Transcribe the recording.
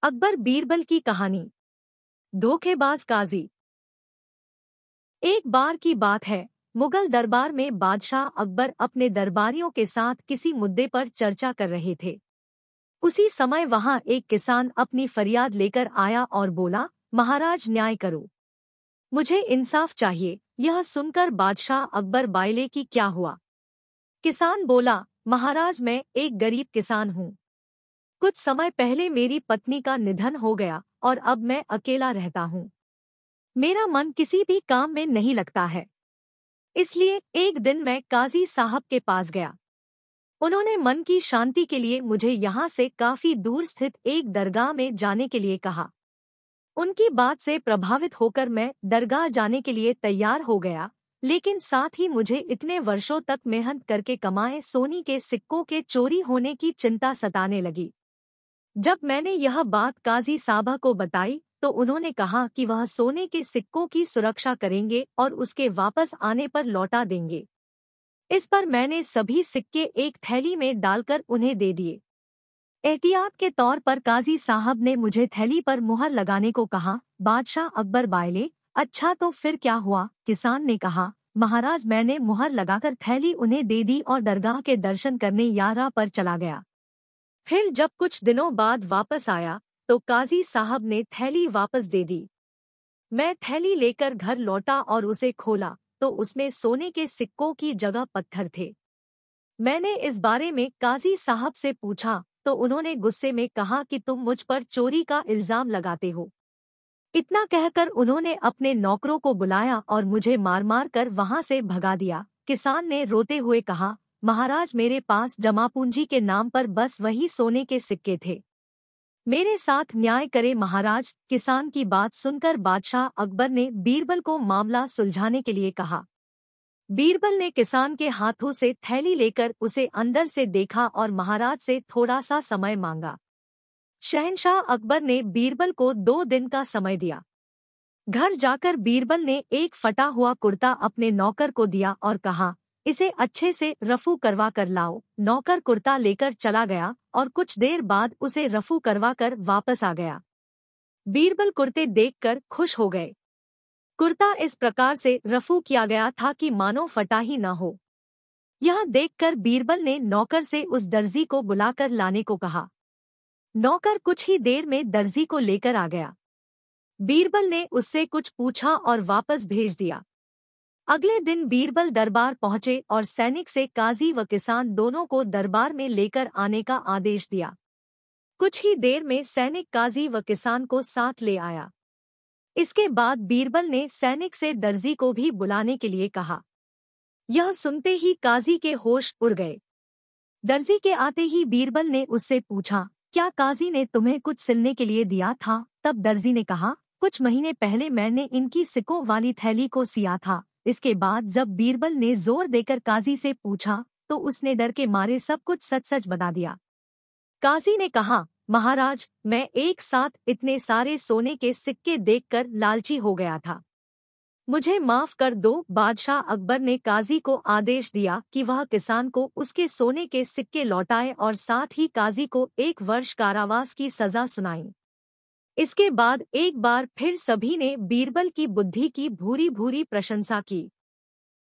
अकबर बीरबल की कहानी। धोखेबाज काजी। एक बार की बात है, मुगल दरबार में बादशाह अकबर अपने दरबारियों के साथ किसी मुद्दे पर चर्चा कर रहे थे। उसी समय वहां एक किसान अपनी फरियाद लेकर आया और बोला, महाराज न्याय करो, मुझे इंसाफ चाहिए। यह सुनकर बादशाह अकबर बायले कि क्या हुआ। किसान बोला, महाराज मैं एक गरीब किसान हूँ। कुछ समय पहले मेरी पत्नी का निधन हो गया और अब मैं अकेला रहता हूँ। मेरा मन किसी भी काम में नहीं लगता है। इसलिए एक दिन मैं काजी साहब के पास गया। उन्होंने मन की शांति के लिए मुझे यहाँ से काफी दूर स्थित एक दरगाह में जाने के लिए कहा। उनकी बात से प्रभावित होकर मैं दरगाह जाने के लिए तैयार हो गया, लेकिन साथ ही मुझे इतने वर्षों तक मेहनत करके कमाए सोने के सिक्कों के चोरी होने की चिंता सताने लगी। जब मैंने यह बात काजी साहबा को बताई तो उन्होंने कहा कि वह सोने के सिक्कों की सुरक्षा करेंगे और उसके वापस आने पर लौटा देंगे। इस पर मैंने सभी सिक्के एक थैली में डालकर उन्हें दे दिए। एहतियात के तौर पर काजी साहब ने मुझे थैली पर मुहर लगाने को कहा। बादशाह अकबर बायले, अच्छा तो फिर क्या हुआ? किसान ने कहा, महाराज मैंने मुहर लगाकर थैली उन्हें दे दी और दरगाह के दर्शन करने यात्रा पर चला गया। फिर जब कुछ दिनों बाद वापस आया तो काजी साहब ने थैली वापस दे दी। मैं थैली लेकर घर लौटा और उसे खोला तो उसमें सोने के सिक्कों की जगह पत्थर थे। मैंने इस बारे में काजी साहब से पूछा तो उन्होंने गुस्से में कहा कि तुम मुझ पर चोरी का इल्जाम लगाते हो। इतना कहकर उन्होंने अपने नौकरों को बुलाया और मुझे मार मार कर वहां से भगा दिया। किसान ने रोते हुए कहा, महाराज मेरे पास जमा पूंजी के नाम पर बस वही सोने के सिक्के थे। मेरे साथ न्याय करे महाराज। किसान की बात सुनकर बादशाह अकबर ने बीरबल को मामला सुलझाने के लिए कहा। बीरबल ने किसान के हाथों से थैली लेकर उसे अंदर से देखा और महाराज से थोड़ा सा समय मांगा। शहंशाह अकबर ने बीरबल को 2 दिन का समय दिया। घर जाकर बीरबल ने एक फटा हुआ कुर्ता अपने नौकर को दिया और कहा, इसे अच्छे से रफू करवा कर लाओ। नौकर कुर्ता लेकर चला गया और कुछ देर बाद उसे रफू करवा कर वापस आ गया। बीरबल कुर्ते देखकर खुश हो गए। कुर्ता इस प्रकार से रफू किया गया था कि मानो फटा ही न हो। यह देखकर बीरबल ने नौकर से उस दर्जी को बुलाकर लाने को कहा। नौकर कुछ ही देर में दर्जी को लेकर आ गया। बीरबल ने उससे कुछ पूछा और वापस भेज दिया। अगले दिन बीरबल दरबार पहुंचे और सैनिक से काजी व किसान दोनों को दरबार में लेकर आने का आदेश दिया। कुछ ही देर में सैनिक काजी व किसान को साथ ले आया। इसके बाद बीरबल ने सैनिक से दर्जी को भी बुलाने के लिए कहा। यह सुनते ही काजी के होश उड़ गए। दर्जी के आते ही बीरबल ने उससे पूछा, क्या काजी ने तुम्हें कुछ सिलने के लिए दिया था? तब दर्जी ने कहा, कुछ महीने पहले मैंने इनकी सिक्कों वाली थैली को सिया था। इसके बाद जब बीरबल ने जोर देकर काजी से पूछा तो उसने डर के मारे सब कुछ सच सच बता दिया। काजी ने कहा, महाराज मैं एक साथ इतने सारे सोने के सिक्के देखकर लालची हो गया था, मुझे माफ कर दो। बादशाह अकबर ने काजी को आदेश दिया कि वह किसान को उसके सोने के सिक्के लौटाए और साथ ही काजी को 1 वर्ष कारावास की सजा सुनाई। इसके बाद एक बार फिर सभी ने बीरबल की बुद्धि की भूरी भूरी प्रशंसा की।